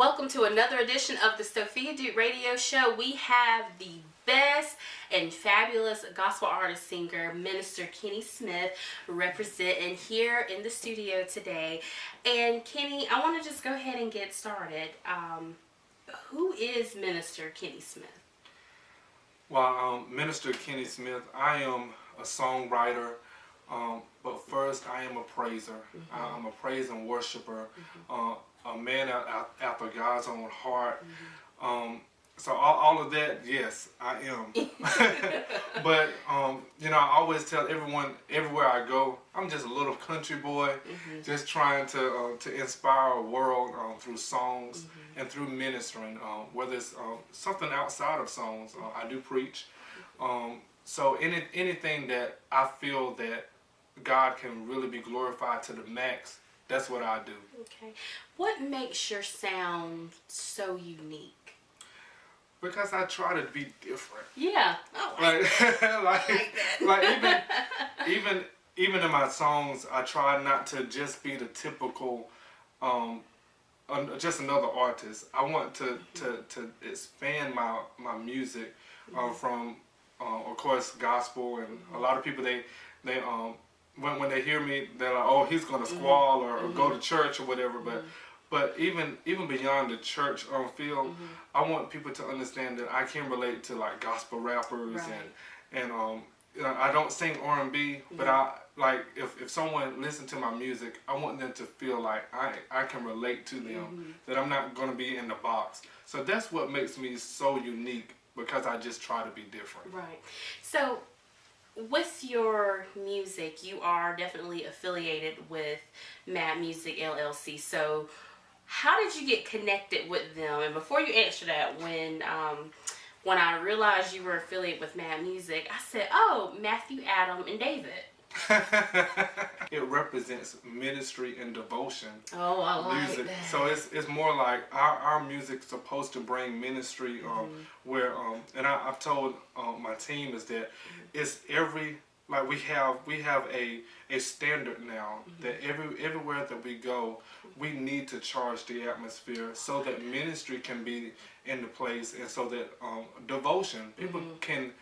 Welcome to another edition of the Sophia Radio Show. We have the best and fabulous gospel artist, singer, minister Kenny Smith representing here in the studio today. And Kenny, I want to just go ahead and get started. Who is Minister Kenny Smith? Well, Minister Kenny Smith, I am a songwriter, but first I am a praiser. Mm-hmm. I'm a praise and worshiper, a man after God's own heart. So all of that, yes, I am. But, I always tell everyone, everywhere I go, I'm just a little country boy, just trying to inspire a world through songs and through ministering, whether it's something outside of songs. I do preach. So anything that I feel that God can really be glorified to the max, that's what I do. Okay. What makes your sound so unique? Because I try to be different. Yeah. Even in my songs, I try not to just be the typical, just another artist. I want to expand my music from, of course, gospel, and a lot of people they when they hear me, they're like, oh, he's gonna squall or go to church or whatever, but even beyond the church field, I want people to understand that I can relate to like gospel rappers, and I don't sing R&B, but I if someone listens to my music, I want them to feel like I can relate to them, that I'm not gonna be in the box. So that's what makes me so unique, because I just try to be different. Right. So with your music, you are definitely affiliated with Mad Music LLC. So how did you get connected with them? And before you answer that, when I realized you were affiliated with Mad Music, I said, oh, Matthew, Adam, and David. It represents ministry and devotion. Oh, I like music. that. So it's more like our music's supposed to bring ministry, where and I've told my team is that it's we have a standard now that everywhere that we go, we need to charge the atmosphere so that ministry can be in the place, and so that devotion, people can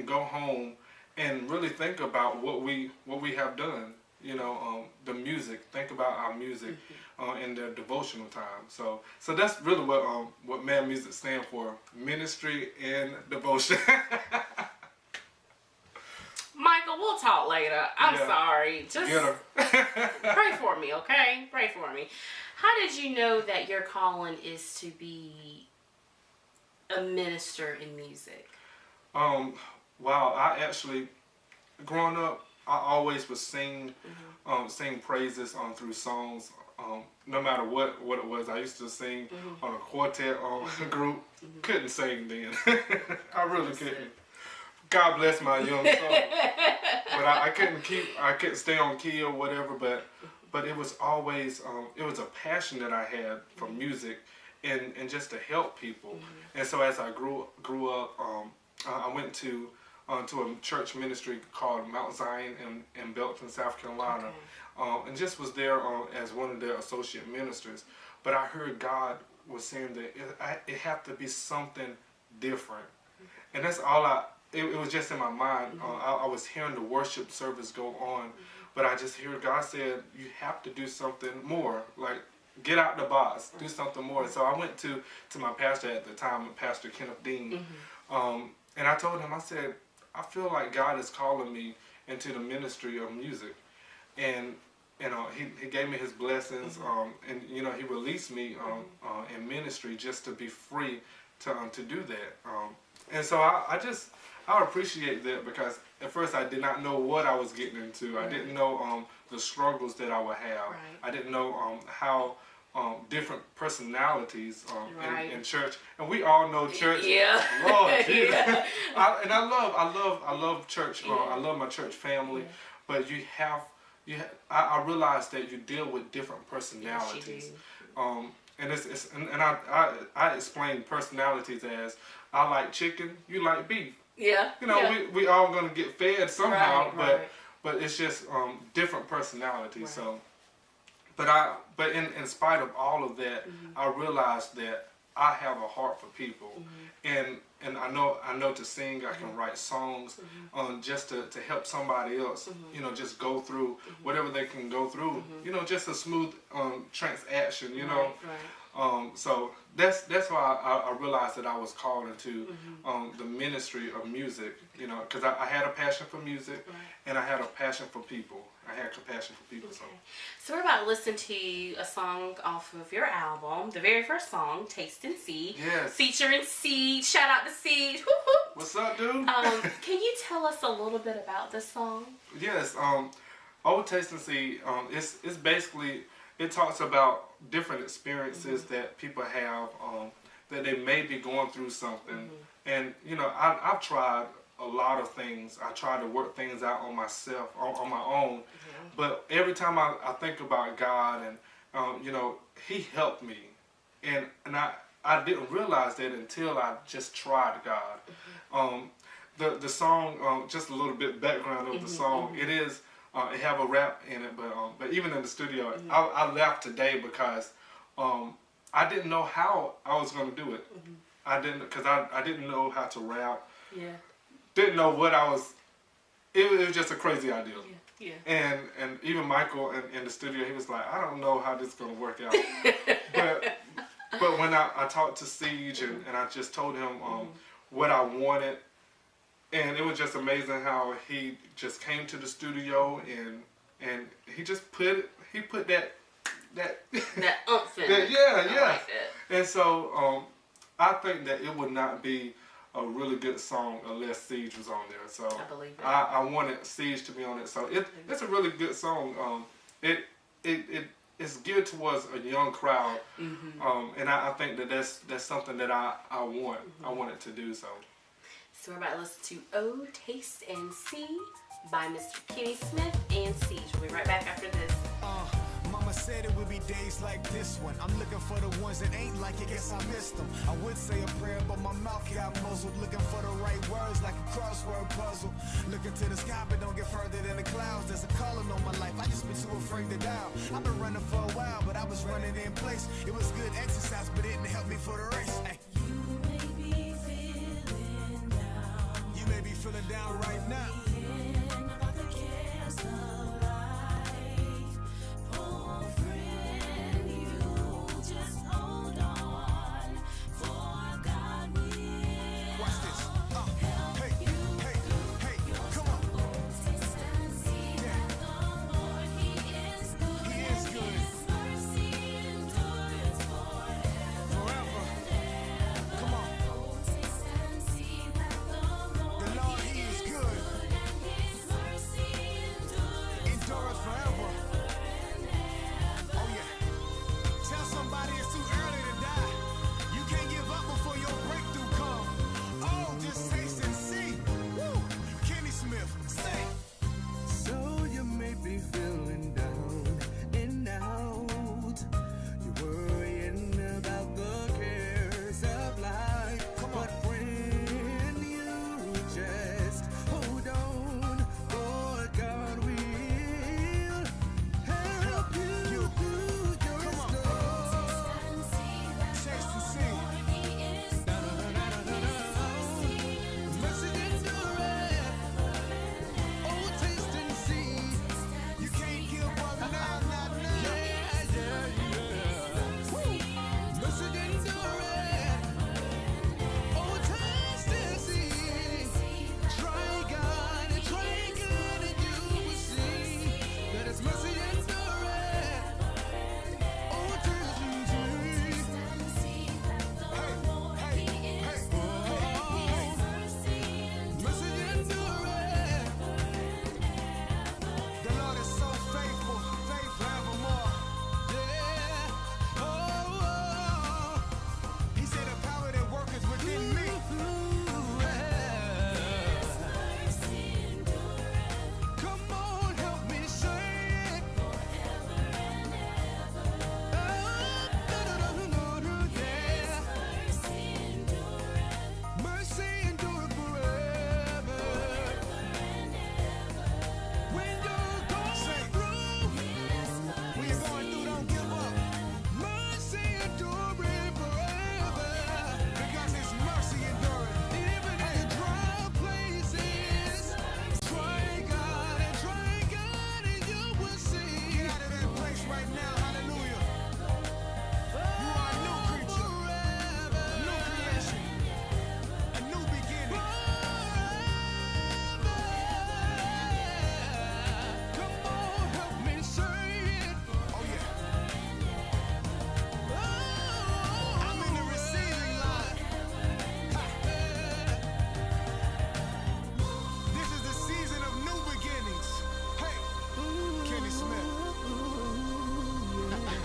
go home and really think about what we have done. The music. Think about our music in their devotional time. So that's really what Mad Music stands for: ministry and devotion. Michael, we'll talk later. I'm sorry. Just Get her. pray for me, okay? Pray for me. How did you know that your calling is to be a minister in music? Wow, I actually, growing up, I always would sing praises through songs. No matter what it was, I used to sing on a quartet group. Couldn't sing then. I really couldn't. God bless my young soul. But I couldn't stay on key or whatever. But it was always it was a passion that I had for music and just to help people. And so as I grew up, I went to a church ministry called Mount Zion in Belton, South Carolina, and just was there as one of their associate ministers. But I heard God was saying that it had to be something different, and that's all it was just in my mind. I was hearing the worship service go on, but I just heard God said, you have to do something more, like get out the box, do something more. So I went to my pastor at the time, Pastor Kenneth Dean, and I told him, I said, I feel like God is calling me into the ministry of music, and he gave me his blessings, and he released me in ministry just to be free to do that, and so I appreciate that, because at first I did not know what I was getting into. I didn't know the struggles that I would have. I didn't know how different personalities in church, and we all know church. Yeah. Lord Jesus. I love church. I love my church family, but I realize that you deal with different personalities. Yes, and I explain personalities as, I like chicken, you like beef. Yeah. We all gonna get fed somehow, right. but it's just different personalities. Right. So but in spite of all of that, I realized that I have a heart for people, and I know to sing. I can write songs, just to help somebody else, you know, just go through whatever they can go through, you know, just a smooth transaction, you know. So that's why I realized that I was called into the ministry of music, you know, because I had a passion for music, and I had a passion for people. I had compassion for people. Okay. So we're about to listen to a song off of your album, the very first song, Taste and See. Yes. Featuring Siege. Shout out to Siege. What's up, dude? Can you tell us a little bit about this song? Yes. Old Taste and See. It's basically, it talks about different experiences that people have, that they may be going through something, and you know, I've tried a lot of things. I tried to work things out on myself, on my own. But every time I think about God, and you know, He helped me, and I didn't realize that until I just tried God. The song, just a little bit background of the song. It is. It have a rap in it, but even in the studio, I laughed today because I didn't know how I was going to do it. I didn't know how to rap. Yeah. Didn't know what I was. It was just a crazy idea. Yeah. And even Michael in the studio, he was like, I don't know how this is going to work out. but when I talked to Siege and I just told him what I wanted, and it was just amazing how he just came to the studio and he just put that umph in it. yeah. I like that. And so I think that it would not be a really good song unless Siege was on there. So I believe it. I wanted Siege to be on it. So it's a really good song. It's geared towards a young crowd, and I think that that's something that I want. I want it to do so. So we're about to listen to Oh, Taste and See by Mr. Kenny Smith and Siege. We'll be right back after this. Mama said it would be days like this one. I'm looking for the ones that ain't like it, guess I missed them. I would say a prayer, but my mouth got muzzled. Looking for the right words like a crossword puzzle. Looking to the sky, but don't get further than the clouds. There's a calling on my life, I just been too afraid to doubt. I've been running for a while, but I was running in place. It was good exercise, but it didn't help me for the race. Ay. You may be feeling down right now.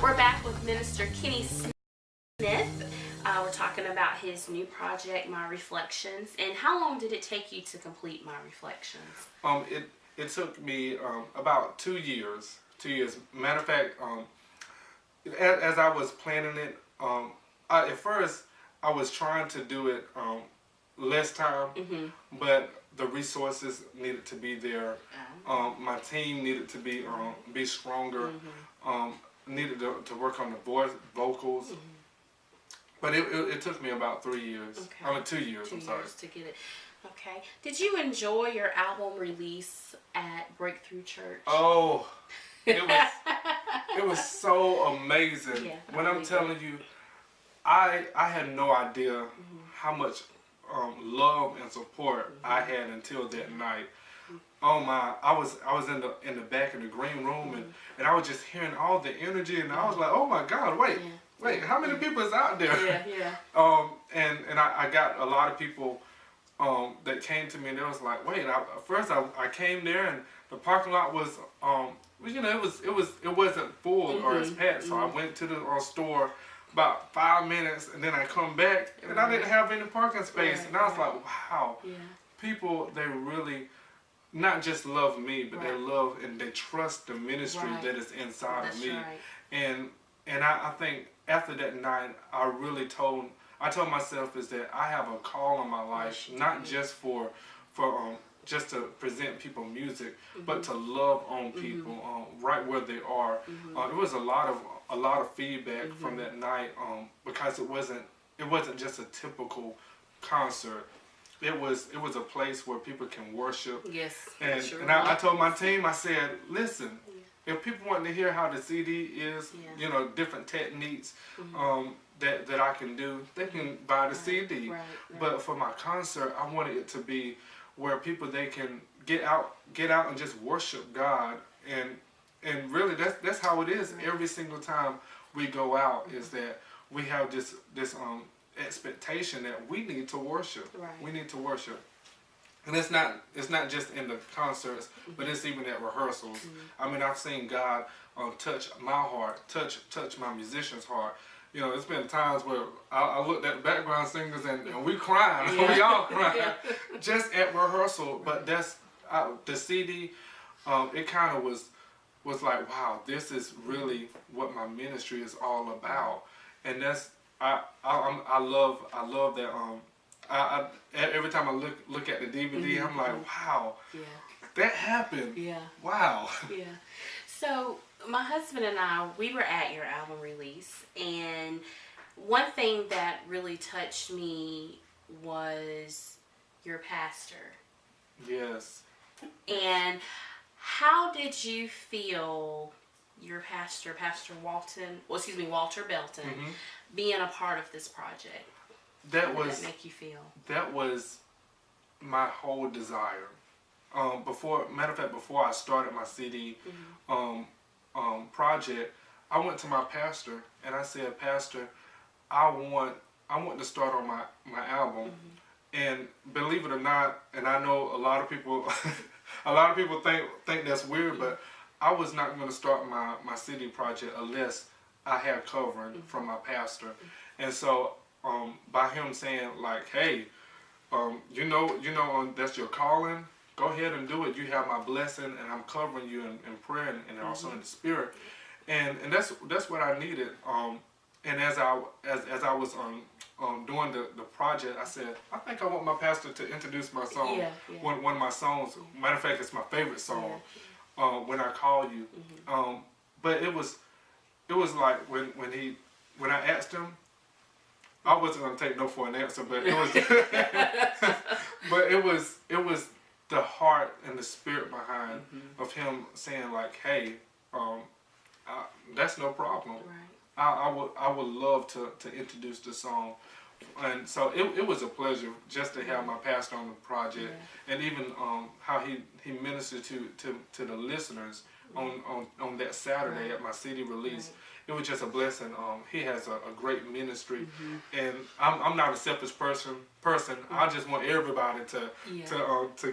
We're back with Minister Kenny Smith. We're talking about his new project, My Reflections. And how long did it take you to complete My Reflections? It took me about 2 years. 2 years. Matter of fact, as I was planning it, at first I was trying to do it less time, but the resources needed to be there. My team needed to be stronger. Needed to work on the vocals. But it took me about 3 years. Okay. I mean, 2 years. 2 I'm sorry. years to get it. Okay. Did you enjoy your album release at Breakthrough Church? Oh, it was so amazing. Yeah, When I'm telling you, I had no idea how much love and support I had until that night. Oh my! I was in the back in the green room and I was just hearing all the energy and I was like, oh my God! Wait, how many people is out there? And I got a lot of people that came to me and they was like, wait. First I came there and the parking lot was it wasn't full or it's packed. So I went to the store about 5 minutes and then I come back and I didn't have any parking space and I was like, wow, people, they really not just love me, but they love and they trust the ministry that is inside of me. And I think after that night, I told myself is that I have a call on my life, not just for just to present people music, but to love on people right where they are. There was a lot of feedback from that night because it wasn't just a typical concert. It was a place where people can worship. Yes. And I told my team, I said, listen, if people want to hear how the CD is, different techniques that I can do, they can buy the CD. But for my concert, I wanted it to be where people, they can get out and just worship God. And really that's how it is every single time we go out, is that we have this expectation that we need to worship. We need to worship. And it's not just in the concerts, but it's even at rehearsals. I mean, I've seen God touch my heart, touch my musician's heart. There's been times where I looked at the background singers and we crying, we all crying, just at rehearsal. But that's the CD. It kind of was like, wow, this is really what my ministry is all about, and that's I love that. Every time I look at the DVD, I'm like, wow, that happened. Wow. So my husband and I, we were at your album release, and one thing that really touched me was your pastor. Yes. And how did you feel your pastor, Walter Belton, being a part of this project? How did that make you feel? That was my whole desire. Before I started my CD project, I went to my pastor and I said, Pastor, I want to start on my album. And believe it or not, and I know a lot of people think that's weird, but I was not going to start my CD project unless I had covering from my pastor. And so by him saying like, hey, that's your calling, go ahead and do it. You have my blessing, and I'm covering you in prayer and also in the spirit. And that's what I needed. And as I was doing the project, I said, I think I want my pastor to introduce my song. One of my songs. Matter of fact, it's my favorite song. When I Call You. But it was like when I asked him, I wasn't gonna take no for an answer, but it was but it was the heart and the spirit behind of him saying like, hey, that's no problem. I would love to introduce the song. And so it was a pleasure just to have my pastor on the project, and even how he ministered to the listeners on that Saturday at my CD release. It was just a blessing. He has a great ministry, and I'm not a selfish person. I just want everybody to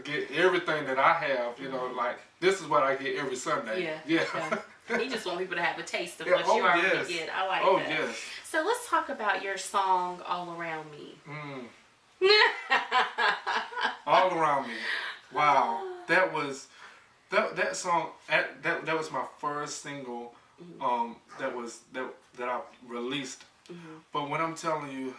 get everything that I have. You know, like this is what I get every Sunday. Yeah. He just want people to have a taste of what you already get. I like that. Oh yes. So let's talk about your song "All Around Me." All Around Me. Wow, that was that song. That was my first single. That I released. But when I'm telling you,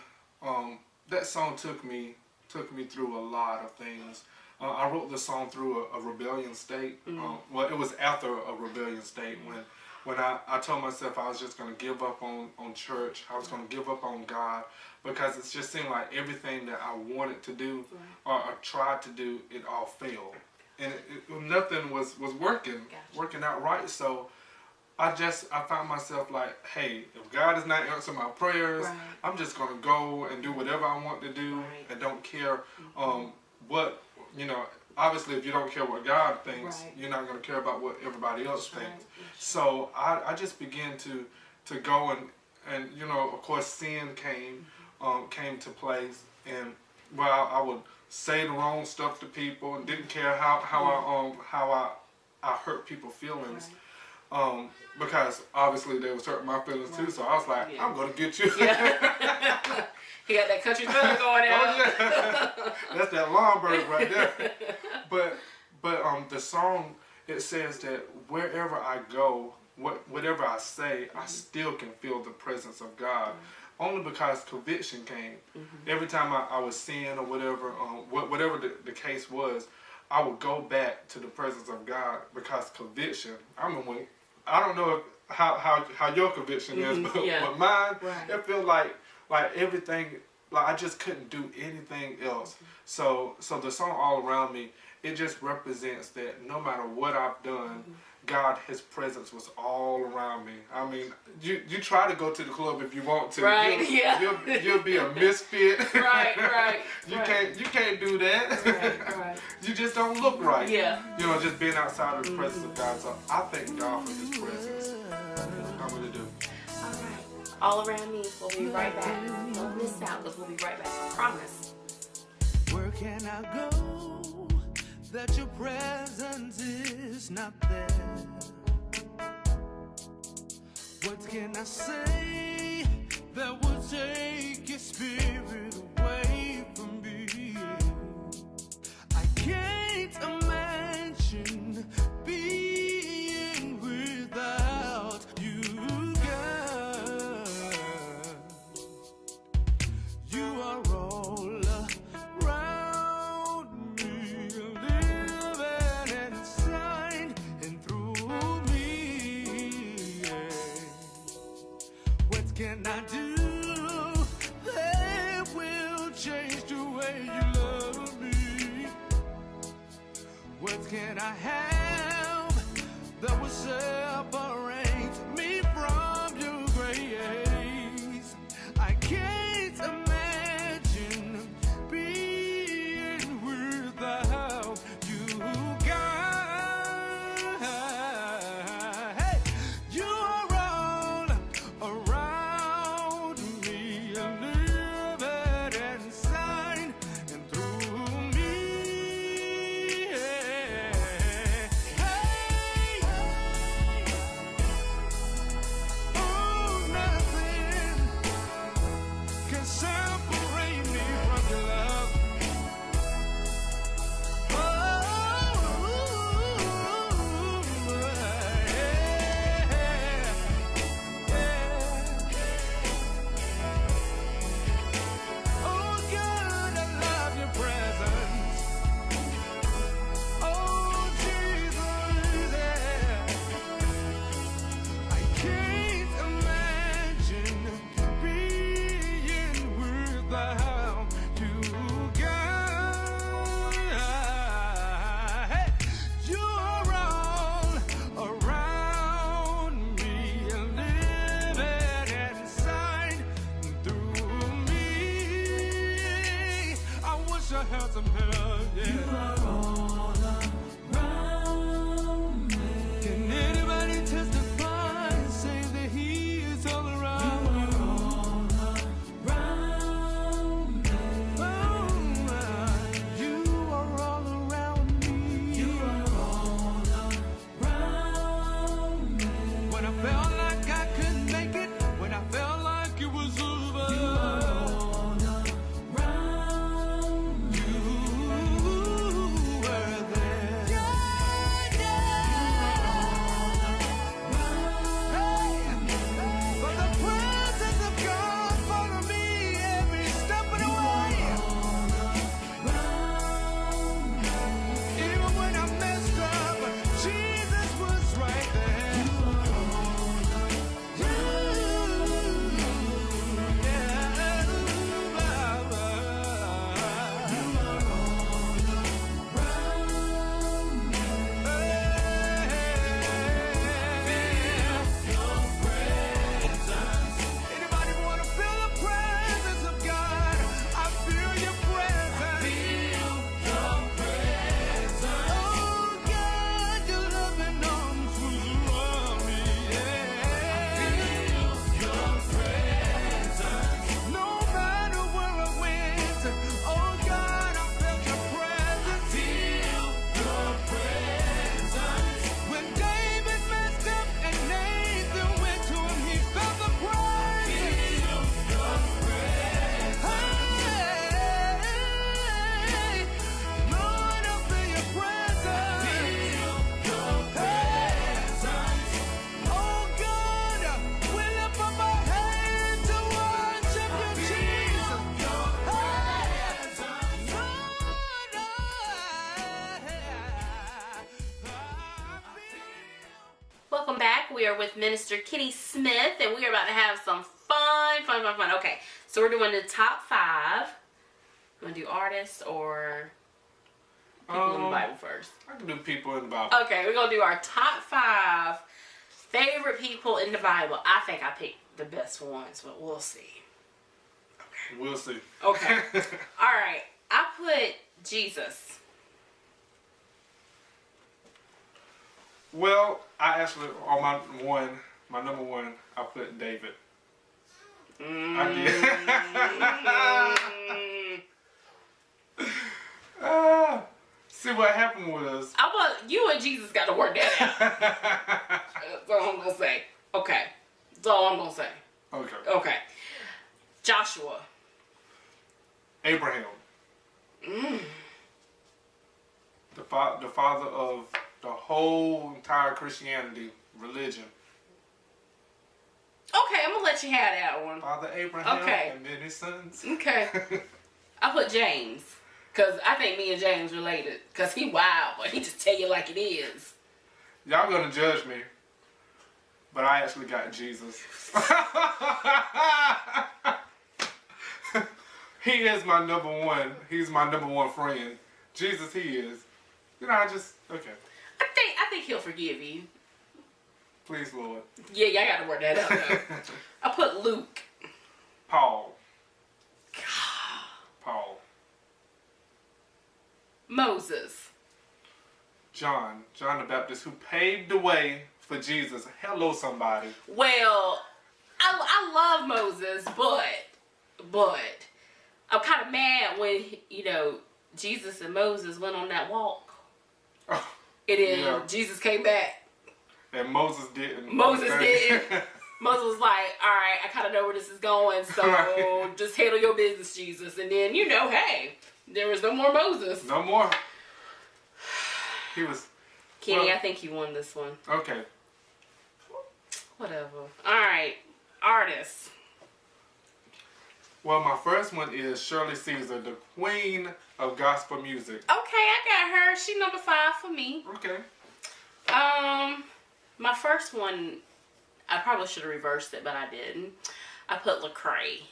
that song took me through a lot of things. I wrote the song through a rebellion state. Well, it was after a rebellion state when I told myself I was just going to give up on church. I was going to give up on God because it just seemed like everything that I wanted to do or I tried to do, it all failed. And nothing was working out right. So I found myself like, hey, if God is not answering my prayers, I'm just going to go and do whatever I want to do and don't care what, you know, obviously if you don't care what God thinks, you're not going to care about what everybody else thinks. So I just began to go and you know, of course sin came to place, and well, I would say the wrong stuff to people and didn't care how I hurt people's feelings. Because obviously they was hurting my feelings too, so I was like, I'm gonna get you. He got that country thug going out. Oh yeah, that's that Lomberg right there. But the song, it says that wherever I go, whatever I say, I still can feel the presence of God. Only because conviction came. Every time I was sin or whatever, whatever the case was, I would go back to the presence of God because conviction. I don't know how your conviction is, but mine, it felt like everything, like I just couldn't do anything else. So the song "All Around Me," it just represents that no matter what I've done, God, His presence was all around me. I mean, you try to go to the club if you want to. You'll be a misfit. You can't do that. You just don't look right. You know, just being outside of the presence of God. So I thank God for His presence. I really do. All right. All Around Me. We'll be right back. Don't miss out, because we'll be right back. I promise. Where can I go that your presence is not there? What can I say that will take your spirit away from me? I can't imagine being without you, God. You are all around me, living inside and through me. What can I do that will change the way you love me? What can I have that will separate me from your grace? I can't imagine being without you, God. Hey, you are all around me, living inside and through me. Hey, when I felt like I couldn't make it, when I felt like it was over. You were all around. You were there. Yeah, yeah. For the presence of God follow me every step of the way. Even when I messed up, Jesus was right there. Anybody wanna feel the presence of God? I feel your presence. Feel your presence. Oh God, your loving arms was around me. Yeah. Feel your presence. No matter where I went, oh God, I felt your presence. Feel your presence. When David messed up and Nathan went to him, he felt the presence. Hey, Lord, I feel your presence. Oh God, we lift up our hands to worship you, Jesus. Welcome back. We are with Minister Kenny Smith, and we are about to have some fun. Okay, so we're doing the top 5. You want to do artists or people in the Bible first? I can do people in the Bible. Okay, we're going to do our top 5 favorite people in the Bible. I think I picked the best ones, but we'll see. We'll see. Okay. All right. I put Jesus. Well, I actually, on my number one, I put David. I did. See what happened was. You and Jesus got to work that out. That's all I'm going to say. Okay. That's all I'm going to say. Okay. Joshua. Abraham. The father of the whole entire Christianity religion. Okay, I'm going to let you have that one. Father Abraham Okay. and then his sons. Okay. I put James. Because I think me and James related. Because he wild, but he just tell you like it is. Y'all gonna judge me. But I actually got Jesus. He is my number one. He's my number one friend. Jesus, he is. You know, okay. I think he'll forgive you. Please, Lord. Yeah, I got to work that out though. I put Luke. Paul. Moses. John the Baptist, who paved the way for Jesus. Hello, somebody. Well, I love Moses, but I'm kind of mad when, Jesus and Moses went on that walk. Oh, And then Jesus came back. And Moses didn't. Moses didn't. Moses was like, all right, I kind of know where this is going, so just handle your business, Jesus. And then, hey, there was no more Moses. No more. He was... Kenny, well, I think you won this one. Okay. Whatever. All right. Artists. Well, my first one is Shirley Caesar, the queen of gospel music. Okay, I got her. She number 5 for me. Okay. My first one, I probably should have reversed it, but I didn't. I put Lecrae.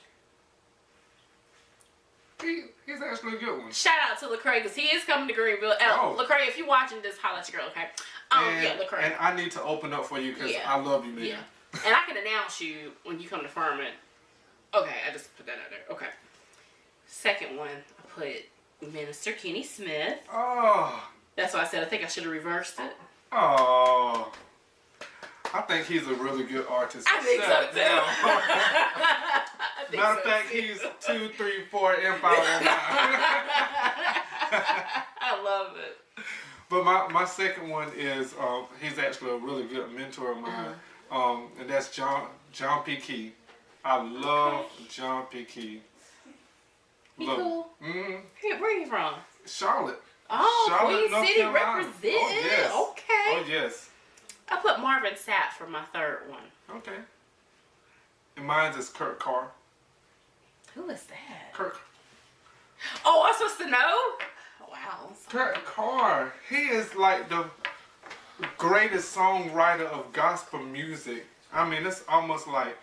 He's actually a good one. Shout out to Lecrae, because he is coming to Greenville. Lecrae, if you're watching this, holla at your girl, okay? Lecrae. And I need to open up for you because I love you, man. Yeah. And I can announce you when you come to Furman. Okay, I just put that out there. Okay. Second one, I put Minister Kenny Smith. Oh. That's why I said I think I should have reversed it. Oh. I think he's a really good artist. I think so too. Matter of fact, he's 2, 3, 4 Empire. I love it. But my second one is, he's actually a really good mentor of mine. and that's John P. Key. I love John P. Key. He cool. Mm-hmm. Where you from? Charlotte. Oh, Charlotte, Queen City Carolina. representing. Oh, yes. Okay. Oh, yes. I put Marvin Sapp for my third one. Okay. And mine is Kurt Carr. Who is that? Kurt. Oh, I'm supposed to know? Wow. Kurt Carr. He is like the greatest songwriter of gospel music. I mean, it's almost like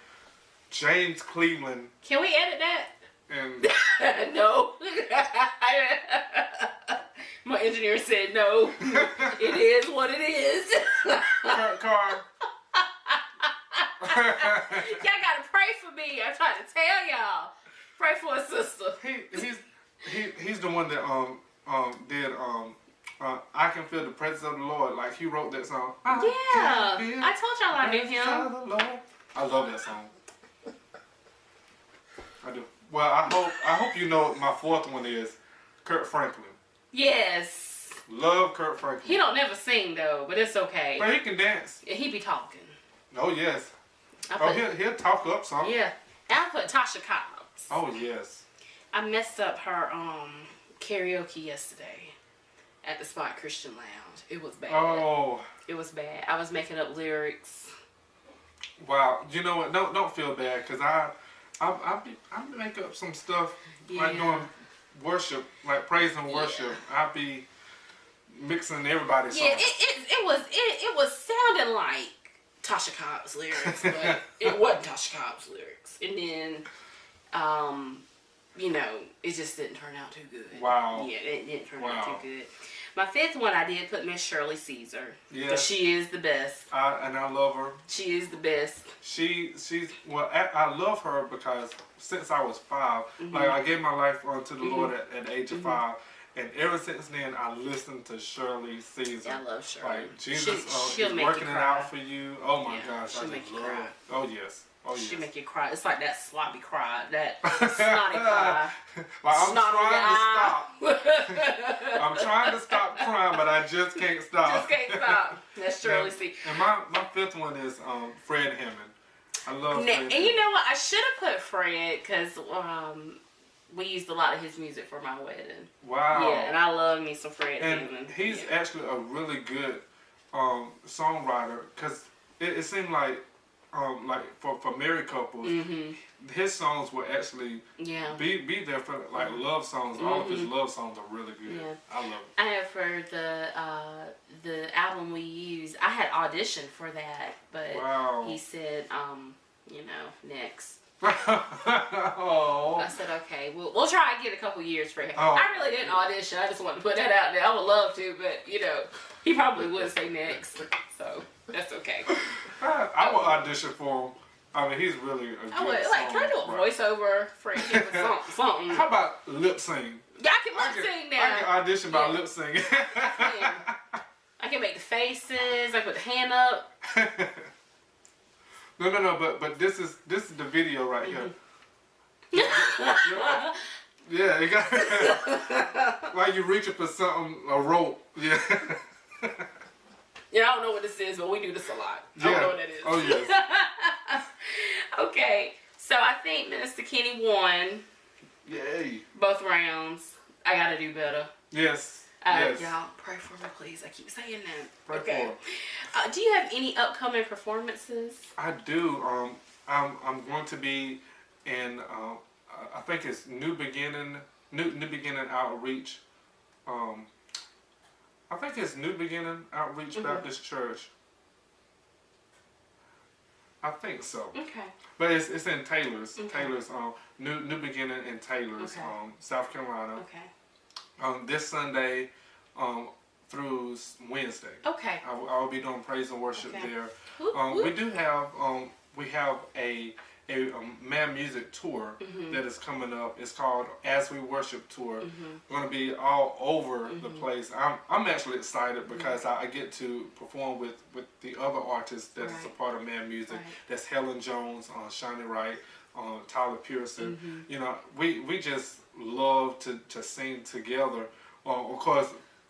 James Cleveland. Can we edit that? And No. My engineer said no. It is what it is. Kurt Carr. Y'all gotta pray for me. I'm trying to tell y'all. Pray for a sister. He's the one that did I Can Feel the Presence of the Lord. Like, he wrote that song. Yeah. I told y'all I knew him. I love that song. I do. Well, I hope you know what my fourth one is. Kurt Franklin. Yes. Love Kurt Franklin. He don't never sing though, but it's okay. But he can dance. He be talking. Oh yes. He'll talk up something. Yeah. And I put Tasha Cobbs. Oh yes. I messed up her karaoke yesterday at the Spot Christian Lounge. It was bad. Oh. It was bad. I was making up lyrics. Wow. You know what? Don't feel bad, because I make up some stuff like doing worship, like praise and worship. I be mixing everybody's songs. Yeah, it was sounding like Tasha Cobb's lyrics, but it wasn't Tasha Cobb's lyrics. And then, it just didn't turn out too good. Wow. Yeah, it didn't turn out too good. My fifth one, I did put Miss Shirley Caesar. Yeah. Because she is the best. And I love her. She is the best. I love her because since I was 5, like, I gave my life to the Lord at the age of 5. And ever since then, I listened to Shirley Caesar. I love Shirley. Like, Jesus she'll is make working you it cry. out for you. Oh my gosh. She'll make you cry. Oh yes. Oh yes. She'll make you cry. It's like that sloppy cry. That snotty cry. Like, I'm Snot trying to stop. I'm trying to stop crying, but I just can't stop. Just can't stop. That's Shirley Caesar. And my fifth one is Fred Hammond. I love Fred Hammond. And you know what? I should have put Fred because we used a lot of his music for my wedding. Wow. Yeah, and I love me some Fred And Hammond. he's actually a really good songwriter, because it seemed like for married couples, his songs will actually be there for like love songs. All of his love songs are really good. Yeah. I love it. I have for the album we used, I had auditioned for that, but he said, next. Oh. I said, okay, we'll try and get a couple years for him. I really didn't audition. I just wanted to put that out there. I would love to, but he probably would say next, so that's okay. I will audition for him. I mean, he's really a good I would can I do a voiceover for him or something? How about lip sing? Yeah, I can lip sing now. I can audition by lip singing. I can make the faces. I put the hand up. No, but this is the video right here. Yeah, it got like you reaching for something, a rope. Yeah. Yeah, I don't know what this is, but we do this a lot. I don't know what that is. Oh yes. Okay, so I think Minister Kenny won. Yay. Both rounds. I gotta do better. Yes. Yes. Y'all pray for me, please. I keep saying that. Pray okay. for Do you have any upcoming performances? I do. I'm going to be in. I think it's New Beginning Outreach. I think it's New Beginning Outreach Baptist Church. I think so. Okay. But it's in Taylor's. Okay. Taylor's New Beginning in Taylor's, South Carolina. Okay. This Sunday through Wednesday. Okay. I will be doing praise and worship there. We do have a Man Music tour that is coming up. It's called As We Worship Tour. Going to be all over the place. I'm actually excited because I get to perform with the other artists that is a part of Man Music. That's Helen Jones, Shiny Wright, Tyler Pearson. We just love to sing together. Of course,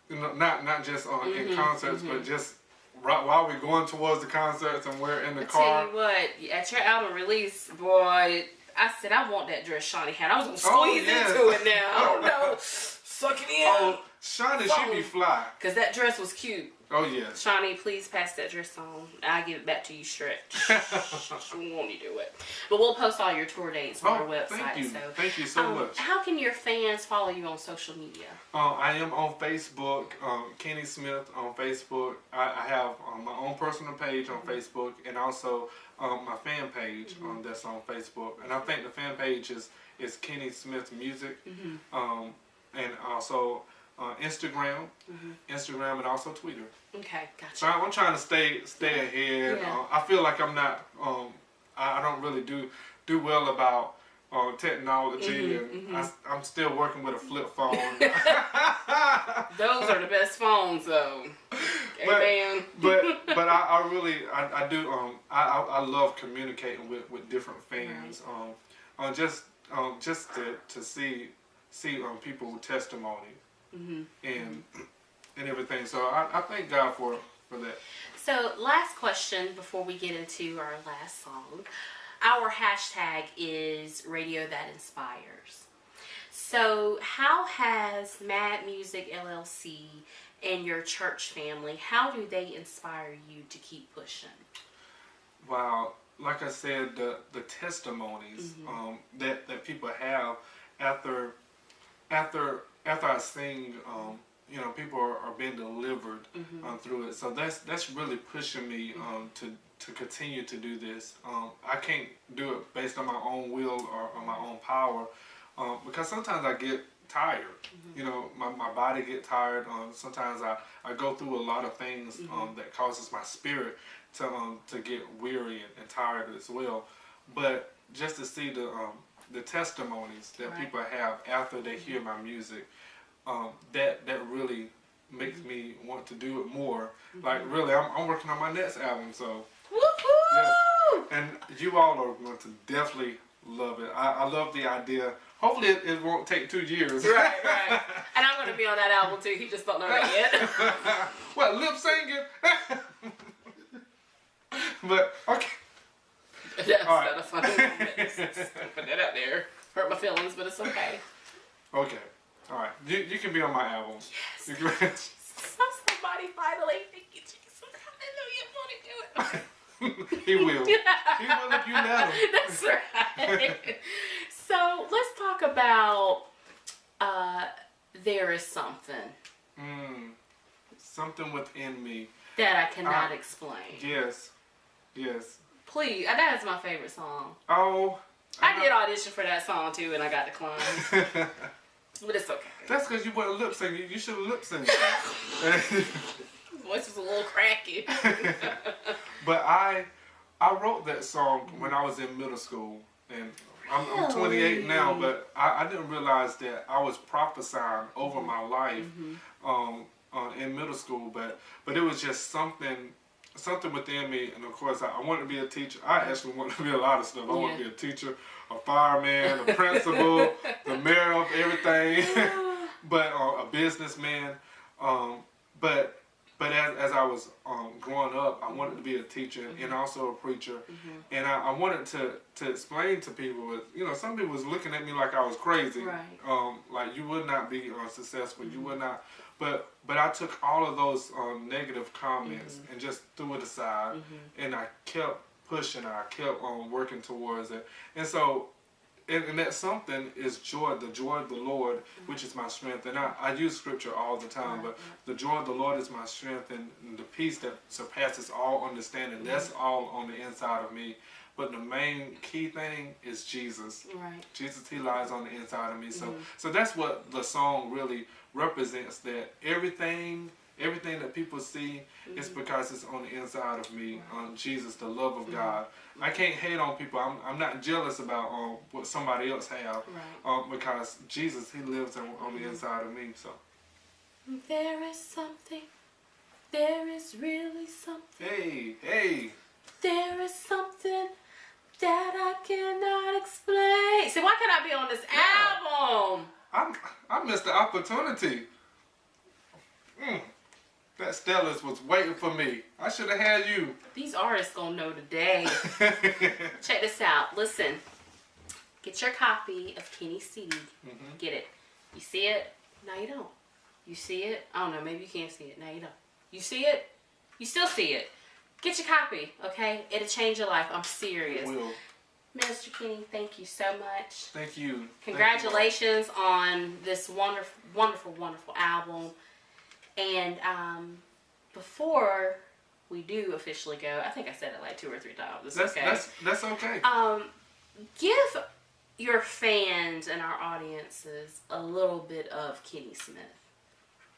not just in concerts, but just right while we're going towards the concerts and we're in the I car. tell you what, at your album release, boy, I said I want that dress Shawnee had. I was gonna squeeze into it now. I don't know. Suck it in. Oh, Shawnee, she be fly. Cause that dress was cute. Oh yes. Shawnee, please pass that dress on. I'll give it back to you stretch. She won't you do it. But we'll post all your tour dates on our website. Thank you. So, Thank you so much. How can your fans follow you on social media? I am on Facebook, Kenny Smith on Facebook. I have my own personal page on Facebook, and also my fan page that's on Facebook. And I think the fan page is Kenny Smith Music, and also Instagram, and also Twitter. Okay, gotcha. So I'm trying to stay ahead. Yeah. I feel like I'm not. I don't really do well about technology, and I'm still working with a flip phone. Those are the best phones, though. Amen. But I really do. I love communicating with different fans. Just to see people testimony. And everything. So I thank God for that. So last question before we get into our last song. Our hashtag is Radio That Inspires. So how has Mad Music LLC and your church family, how do they inspire you to keep pushing? Wow, like I said, the testimonies that people have after I sing, people are being delivered through it. So that's really pushing me to continue to do this. I can't do it based on my own will or my own power, because sometimes I get tired. My body get tired. Sometimes I go through a lot of things that causes my spirit to get weary and tired as well. But just to see the testimonies that people have after they hear my music, that really makes me want to do it more. Like really, I'm working on my next album, so yes. And you all are going to definitely love it. I love the idea. Hopefully it won't take 2 years. Right. And I'm going to be on that album too. He just don't know that yet. What, lip singing? But okay. That's all right. not a funny moment. Put that out there. Hurt my feelings, but it's okay. Okay. All right. You can be on my album. Yes. You can... Somebody finally. Thank you, Jesus. Hallelujah. Want to do it. He will. He will if you let him. That's right. So let's talk about There Is Something. Something within me That I cannot explain. Yes. Please, that is my favorite song. Oh. I did audition for that song too, and I got declined. But it's okay. That's because you weren't lip singing. You should have lip synced. Voice was a little cracky. But I wrote that song when I was in middle school, and I'm 28 now. But I didn't realize that I was prophesying over my life in middle school. But it was just something within me, and of course I wanted to be a teacher. I actually wanted to be a lot of stuff. I wanted to be a teacher, a fireman, a principal, the mayor of everything, but a businessman. But as I was growing up, I wanted to be a teacher and also a preacher, and I wanted to explain to people. Some people was looking at me like I was crazy, right. Like you would not be successful, you would not. But I took all of those negative comments and just threw it aside, and I kept pushing. I kept working towards it, and so. And that something is joy, the joy of the Lord, which is my strength. And I use scripture all the time, but the joy of the Lord is my strength, and the peace that surpasses all understanding, that's all on the inside of me. But the main key thing is Jesus. Right. Jesus, he lies on the inside of me. So that's what the song really represents, that everything that people see is because it's on the inside of me. Jesus, the love of God. I can't hate on people. I'm not jealous about what somebody else have, because Jesus, he lives on the inside of me. So there is something. There is really something. Hey. There is something that I cannot explain. See, why can't I be on this album? I missed the opportunity. That Stella's was waiting for me. I should have had you. These artists gonna know today. Check this out. Listen. Get your copy of Kenny's CD. Get it. You see it? No, you don't. You see it? I don't know. Maybe you can't see it. No, you don't. You see it? You still see it. Get your copy, okay? It'll change your life. I'm serious. It will. Minister Kenny, thank you so much. Thank you. Congratulations on this wonderful, wonderful, wonderful album. And before we do officially go, I think I said it like 2 or 3 times. It's okay. That's okay. Give your fans and our audiences a little bit of Kenny Smith.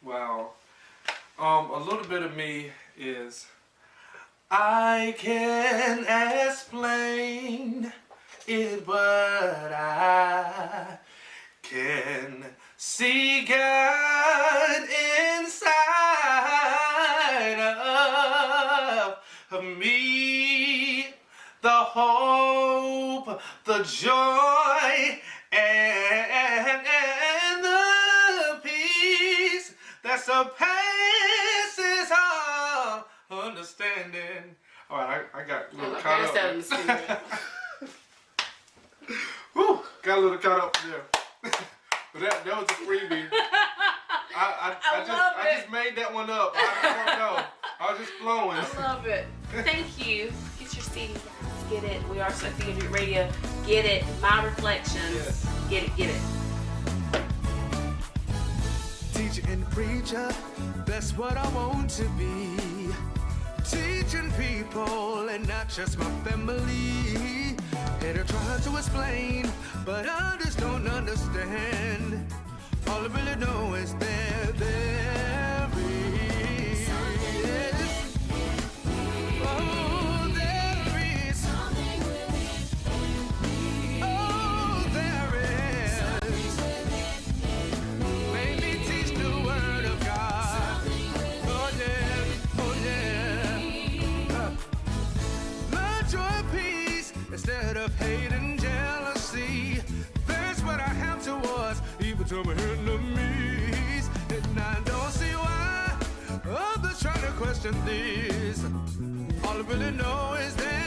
Wow. A little bit of me is, I can explain it, but I can see God inside of me, the hope, the joy, and the peace that surpasses all understanding. All right, I got a little caught up. Whew, got a little caught up there. But that was a freebie. I just made that one up. I don't know. I was just flowing. I love it. Thank you. Get your CD, guys. Get it. We are Sophia Do Radio. Get it. My Reflections. Yes. Get it. Get it. Teacher and preacher, that's what I want to be. Teaching people and not just my family. And I try to explain, but others don't understand. All I really know is there is. Oh, there is. Oh, there is. Maybe teach the word of God. Oh, yeah. Oh, yeah. Love, joy, peace, instead of hate and jealousy. That's what I have towards even to my enemies. And I don't see why others try to question this. All I really know is that